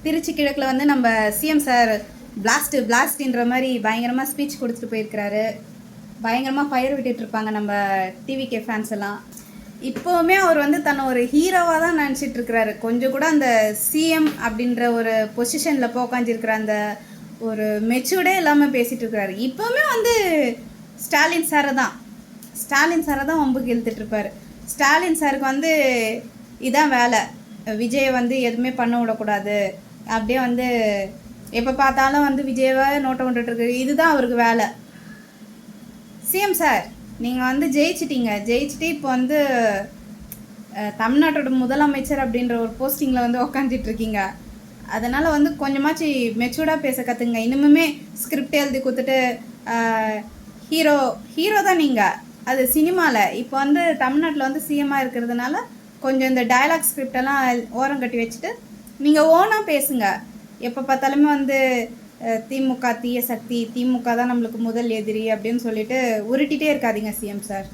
திருச்சி கிழக்கில் வந்து நம்ம சிஎம் சார் பிளாஸ்ட்ன்ற மாதிரி பயங்கரமாக ஸ்பீச் கொடுத்துட்டு போயிருக்கிறாரு. பயங்கரமாக ஃபயர் விட்டுட்ருப்பாங்க நம்ம டிவிகே ஃபேன்ஸ் எல்லாம். இப்போவுமே அவர் வந்து தன்னை ஒரு ஹீரோவாக தான் நினச்சிட்டு இருக்கிறாரு. கொஞ்சம் கூட அந்த சிஎம் அப்படின்ற ஒரு பொசிஷனில் போய் உட்காந்துருக்கிற அந்த ஒரு மெச்சூர்டே இல்லாமல் பேசிகிட்டு இருக்கிறாரு. இப்போவுமே வந்து ஸ்டாலின் சாரை தான் வம்புக்கு இழுத்துட்ருப்பார். ஸ்டாலின் சாருக்கு வந்து இதான் வேலை, விஜயை வந்து எதுவுமே பண்ண விடக்கூடாது, அப்படியே வந்து எப்போ பார்த்தாலும் வந்து விஜயவை நோட்டை கொண்டுட்டுருக்கு, இதுதான் அவருக்கு வேலை. சிஎம் சார், நீங்கள் வந்து ஜெயிச்சுட்டு இப்போ வந்து தமிழ்நாட்டோட முதலமைச்சர் அப்படின்ற ஒரு போஸ்டிங்கில் வந்து உக்காந்துட்ருக்கீங்க. அதனால் வந்து கொஞ்சமாச்சு மெச்சூர்டாக பேச கற்றுங்க. இன்னுமே ஸ்கிரிப்ட் எழுதி கொடுத்துட்டு ஹீரோ தான் நீங்கள். அது சினிமாவில் இப்போ வந்து தமிழ்நாட்டில் வந்து சிஎம்மாக இருக்கிறதுனால கொஞ்சம் இந்த டயலாக் ஸ்கிரிப்டெல்லாம் ஓரம் கட்டி வச்சுட்டு நீங்கள் ஓனாக பேசுங்க. எப்போ பார்த்தாலுமே வந்து திமுக தீய சக்தி, திமுக தான் நம்மளுக்கு முதல் எதிரி அப்படின்னு சொல்லிட்டு உருட்டிகிட்டே இருக்காதீங்க சிஎம் சார்.